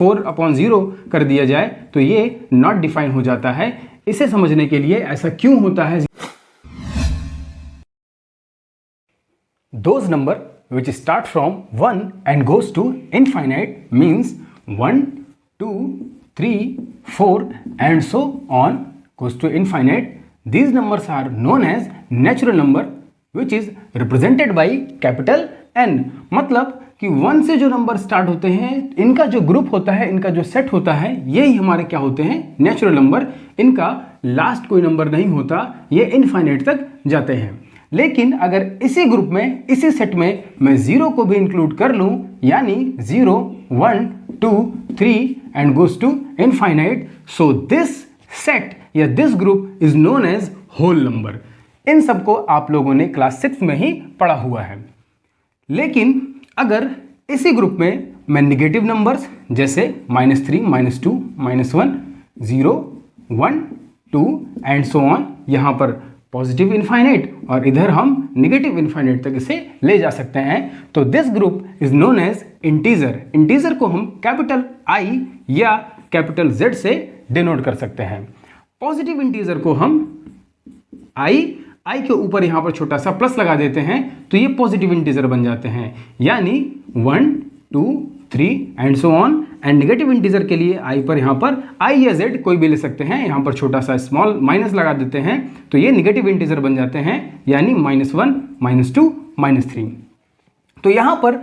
4/0 कर दिया जाए तो ये नॉट डिफाइन हो जाता है। इसे समझने के लिए ऐसा क्यों होता है? Those number which start from 1 and goes to infinite means 1, 2, 3, 4 and so on goes to infinite. These numbers are known as natural number which is represented by capital N। मतलब कि 1 से जो नंबर स्टार्ट होते हैं इनका जो group होता है, इनका जो सेट होता है, यही हमारे क्या होते हैं? Natural number. इनका लास्ट कोई नंबर नहीं होता, ये इनफाइनाइट तक जाते हैं। लेकिन अगर इसी ग्रुप में, इसी सेट में मैं 0 को भी इंक्लूड कर लूं, यानी 0, 1, 2, 3 and goes to infinite, so this set या this group is known as whole number. इन सबको आप लोगों ने क्लास 6 में ही पढ़ा हुआ है। लेकिन अगर इसी ग्रुप में मैं निगेटिव नंबर्स जैसे -3, -2, -1, 0, 1, 2 एंड सो ऑन, यहाँ पर पॉजिटिव इनफाइनाइट और इधर हम निगेटिव इनफाइनाइट तक इसे ले जा सकते हैं, तो this group is known as integer. Integer को हम कैपिटल I या कैपिटल Z से डिनोट कर सकते हैं। पॉजिटिव इंटीजर को हम I के ऊपर यहाँ पर छोटा सा प्लस लगा देते हैं तो ये पॉजिटिव इंटीजर बन जाते हैं, यानी 1, 2, 3 and so on. And negative integer के लिए I पर यहाँ पर I या Z कोई भी ले सकते हैं, यहाँ पर छोटा सा स्मॉल माइनस लगा देते हैं तो ये नेगेटिव इंटीजर बन जाते हैं, यानी -1, -2, -3। तो यहाँ पर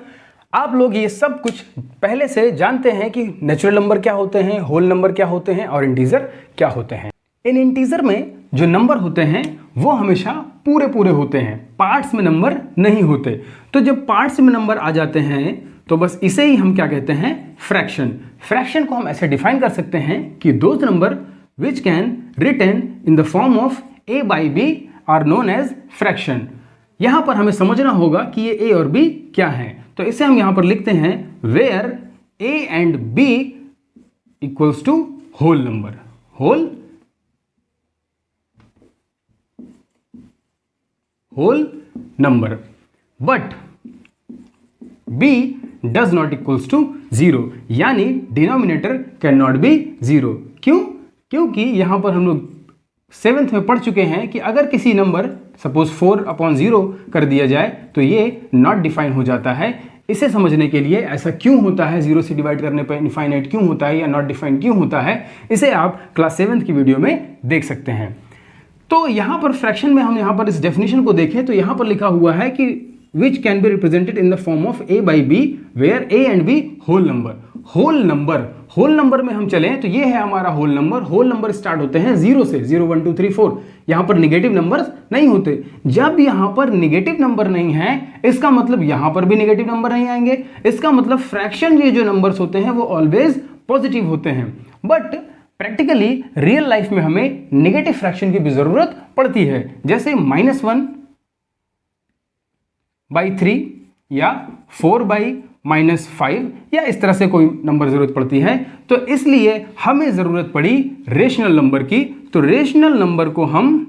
आप लोग ये सब कुछ पहले से जानते हैं कि नेचुरल नंबर क्या होते हैं, होल नंबर क्या होते हैं और इंटीजर क्या होते हैं। इन इंटीजर में जो नंबर होते हैं वो हमेशा पूरे पूरे होते हैं, पार्ट्स में नंबर नहीं होते। तो जब पार्ट्स में नंबर आ जाते हैं तो बस इसे ही हम क्या कहते हैं? फ्रैक्शन। फ्रैक्शन को हम ऐसे डिफाइन कर सकते हैं कि those number which can written in the form of a/b are known as fraction. यहां पर हमें समझना होगा कि ये a और b क्या है, तो इसे हम यहां पर लिखते हैं where a and b equals to whole number. Whole number, but b does not equals to 0, यानी डिनोमिनेटर कैन नॉट बी 0। क्यों? क्योंकि यहां पर हम लोग 7th में पढ़ चुके हैं कि अगर किसी नंबर सपोज 4/0 कर दिया जाए तो ये नॉट डिफाइन हो जाता है। इसे समझने के लिए ऐसा क्यों होता है, 0 से डिवाइड करने पर इनफाइनाइट क्यों होता है या नॉट डिफाइन क्यों होता है, इसे आप क्लास 7th की वीडियो में देख सकते हैं। तो यहाँ पर फ्रैक्शन में हम यहाँ पर इस डेफिनेशन को देखें तो यहाँ पर लिखा हुआ है कि which can be represented in the form of a/b where a and b whole number. Whole number में हम चलें तो ये है हमारा whole number. Whole number start होते हैं 0 से, 0, 1, 2, 3, 4। यहाँ पर निगेटिव नंबर्स नहीं होते। जब यहाँ पर निगेटिव नंबर नहीं है इसका मतलब यहाँ पर भी निगेटिव नंबर नहीं आएंगे। इसका मतलब फ्रैक्शन ये जो नंबर्स होते हैं वो ऑलवेज पॉजिटिव होते हैं। बट प्रैक्टिकली रियल लाइफ में हमें नेगेटिव फ्रैक्शन की भी जरूरत पड़ती है, जैसे -1/3 या 4/-5 या इस तरह से कोई नंबर जरूरत पड़ती है। तो इसलिए हमें जरूरत पड़ी रेशनल नंबर की। तो रेशनल नंबर को हम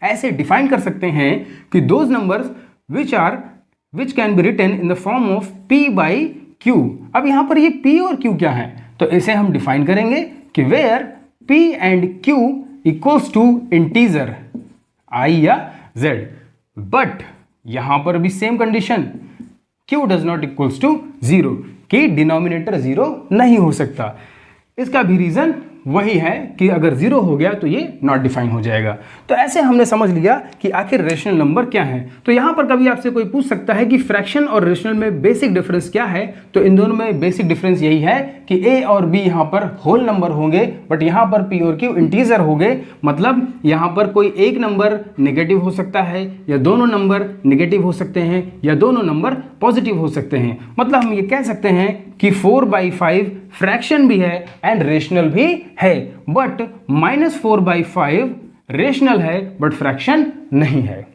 ऐसे डिफाइन कर सकते हैं कि those numbers which can be written in the form of p/q। अब यहां पर ये p और q क्या है, तो इसे हम डिफाइन करेंगे कि where p and q equals to integer I या z। बट यहां पर भी same condition, q does not equals to 0, कि डिनोमिनेटर 0 नहीं हो सकता। इसका भी रीजन वही है कि अगर 0 हो गया तो ये नॉट डिफाइन हो जाएगा। तो ऐसे हमने समझ लिया कि आखिर रेशनल नंबर क्या है। तो यहां पर कभी आपसे कोई पूछ सकता है कि फ्रैक्शन और रेशनल में बेसिक डिफरेंस क्या है, तो इन दोनों में बेसिक डिफरेंस यही है कि a और b यहां पर होल नंबर होंगे, बट यहां पर p और q इंटीजर होंगे। मतलब यहां पर कोई एक नंबर नेगेटिव हो सकता है या दोनों नंबर नेगेटिव हो सकते हैं या दोनों नंबर पॉजिटिव हो सकते हैं। मतलब हम ये कह सकते हैं कि 4/5 फ्रैक्शन भी है एंड रेशनल भी है, बट -4/5 रेशनल है बट फ्रैक्शन नहीं है।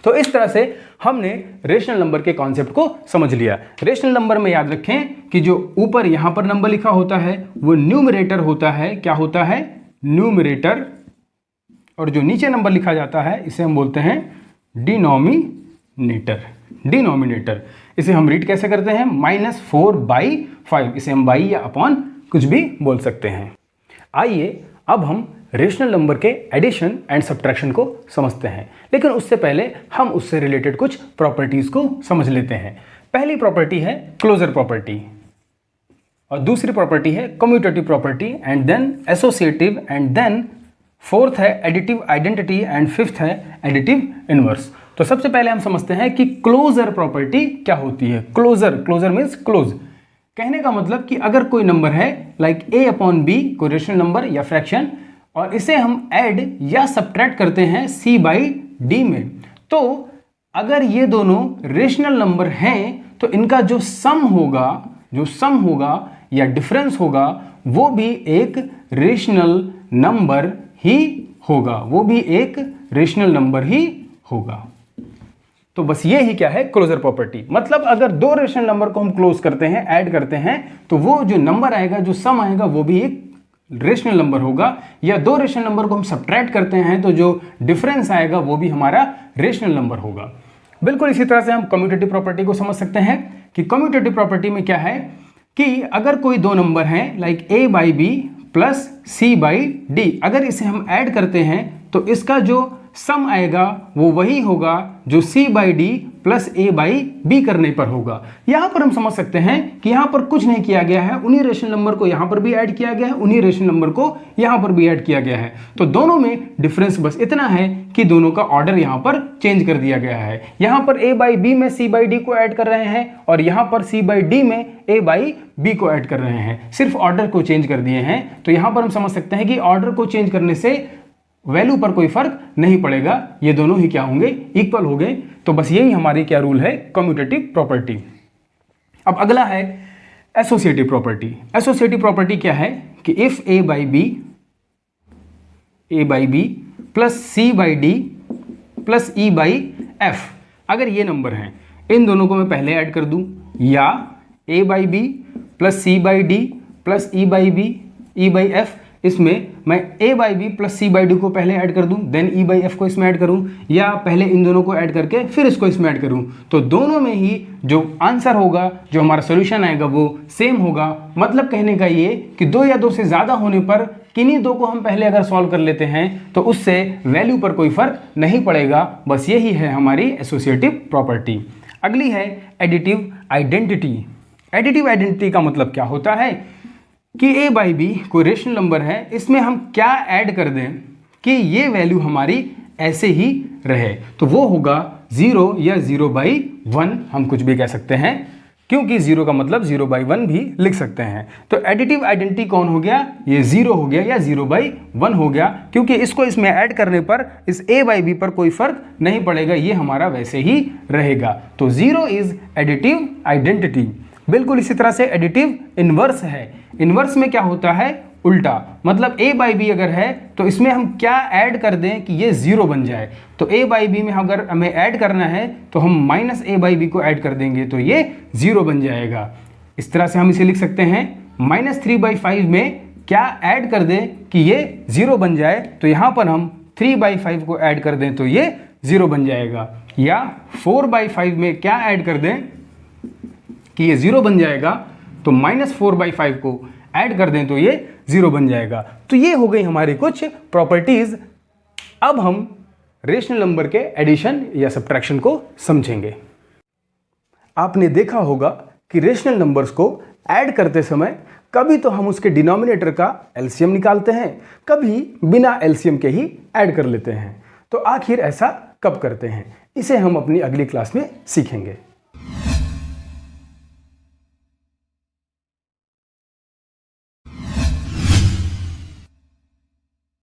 तो इस तरह से हमने रेशनल नंबर के कॉन्सेप्ट को समझ लिया। रेशनल नंबर में याद रखें कि जो ऊपर यहां पर नंबर लिखा होता है वो न्यूमरेटर होता है। क्या होता है? न्यूमरेटर। और जो नीचे नंबर लिखा जाता है इसे हम बोलते हैं डिनोमिनेटर। इसे हम रीड कैसे करते हैं, -4/5, इसे हम बाई या अपॉन कुछ भी बोल सकते हैं। आइए अब हम रेशनल नंबर के एडिशन एंड सब्ट्रैक्शन को समझते हैं, लेकिन उससे पहले हम उससे रिलेटेड कुछ प्रॉपर्टीज को समझ लेते हैं। पहली प्रॉपर्टी है क्लोजर प्रॉपर्टी और दूसरी प्रॉपर्टी है commutative property and then associative and then fourth है एडिटिव आइडेंटिटी एंड फिफ्थ है एडिटिव इनवर्स। तो सबसे पहले हम समझते हैं कि क्लोजर प्रॉपर्टी क्या होती है। क्लोजर मीन्स क्लोज, कहने का मतलब कि अगर कोई नंबर है लाइक a/b कोई रेशनल नंबर या फ्रैक्शन और इसे हम ऐड या सब्ट्रैक्ट करते हैं c/d में, तो अगर ये दोनों रेशनल नंबर हैं तो इनका जो सम होगा या डिफरेंस होगा वो भी एक रेशनल नंबर ही होगा, तो बस ये ही क्या है क्लोजर प्रॉपर्टी। मतलब अगर दो रेशनल नंबर को हम क्लोज करते हैं, ऐड करते हैं, तो वो जो नंबर आएगा, जो सम आएगा, वो भी एक रेशनल नंबर होगा, या दो रेशनल नंबर को हम सब्ट्रैक्ट करते हैं तो जो डिफरेंस आएगा वो भी हमारा रेशनल नंबर होगा। बिल्कुल इसी तरह से हम कम्यूटेटिव प्रॉपर्टी को समझ सकते हैं कि कम्यूटेटिव प्रॉपर्टी में क्या है कि अगर कोई दो नंबर हैं लाइक a/b प्लस c/d, अगर इसे हम ऐड करते हैं तो इसका जो सम आएगा वो वही होगा जो c/d प्लस a/b करने पर होगा। यहां पर हम समझ सकते हैं कि यहां पर कुछ नहीं किया गया है, उन्हीं रेशनल नंबर को यहां पर भी ऐड किया गया है, उन्हीं रेशनल नंबर को यहां पर भी ऐड किया गया है, तो दोनों में डिफरेंस बस इतना है कि दोनों का ऑर्डर यहां पर चेंज कर दिया गया है। यहां पर a/b में c/d को ऐड कर रहे हैं और यहां पर c/d में a/b को ऐड कर रहे हैं, सिर्फ ऑर्डर को चेंज कर दिए हैं। तो यहां पर हम समझ सकते हैं कि ऑर्डर को चेंज करने से वैल्यू पर कोई फर्क नहीं पड़ेगा, ये दोनों ही क्या होंगे, इक्वल हो गए। तो बस यही हमारी क्या रूल है, कम्यूटेटिव प्रॉपर्टी। अब अगला है एसोसिएटिव प्रॉपर्टी। एसोसिएटिव प्रॉपर्टी क्या है कि if a/b plus c/d plus e/f, अगर ये नंबर हैं, इन दोनों को मैं पहले ऐड कर दूं, या a/b plus c/d plus e/f, इसमें मैं a/b प्लस c/d को पहले ऐड कर दूं, देन e/f को इसमें ऐड करूं, या पहले इन दोनों को ऐड करके फिर इसको इसमें ऐड करूं, तो दोनों में ही जो आंसर होगा, जो हमारा सॉल्यूशन आएगा वो सेम होगा। मतलब कहने का ये कि दो या दो से ज़्यादा होने पर किन्हीं दो को हम पहले अगर सॉल्व कर लेते हैं तो उससे वैल्यू पर कोई फर्क नहीं पड़ेगा। बस यही है हमारी एसोसिएटिव प्रॉपर्टी। अगली है एडिटिव आइडेंटिटी। एडिटिव आइडेंटिटी का मतलब क्या होता है कि a/b कोई रेशनल नंबर है, इसमें हम क्या ऐड कर दें कि ये वैल्यू हमारी ऐसे ही रहे, तो वो होगा 0 या 0/1, हम कुछ भी कह सकते हैं, क्योंकि 0 का मतलब 0/1 भी लिख सकते हैं। तो एडिटिव आइडेंटिटी कौन हो गया, ये 0 हो गया या 0/1 हो गया, क्योंकि इसको इसमें ऐड करने पर इस a/b पर कोई फर्क नहीं पड़ेगा, ये हमारा वैसे ही रहेगा। तो 0 इज एडिटिव आइडेंटिटी। बिल्कुल इसी तरह से एडिटिव इनवर्स है। इनवर्स में क्या होता है, उल्टा, मतलब a/b अगर है तो इसमें हम क्या ऐड कर दें कि ये 0 बन जाए। तो a/b में अगर हमें ऐड करना है तो हम -a/b को ऐड कर देंगे तो ये 0 बन जाएगा। इस तरह से हम इसे लिख सकते हैं, -3/5 में क्या ऐड कर दें कि ये 0 बन जाए, तो यहाँ पर हम 3/5 को ऐड कर दें तो ये 0 बन जाएगा, या 4/5 में क्या ऐड कर दें कि ये 0 बन जाएगा, तो -4/5 को ऐड कर दें तो ये 0 बन जाएगा। तो ये हो गई हमारी कुछ प्रॉपर्टीज। अब हम रेशनल नंबर के एडिशन या सब्ट्रैक्शन को समझेंगे। आपने देखा होगा कि रेशनल नंबर्स को ऐड करते समय कभी तो हम उसके डिनोमिनेटर का एलसीएम निकालते हैं, कभी बिना एलसीएम के ही ऐड कर लेते हैं। तो आखिर ऐसा कब करते हैं, इसे हम अपनी अगली क्लास में सीखेंगे।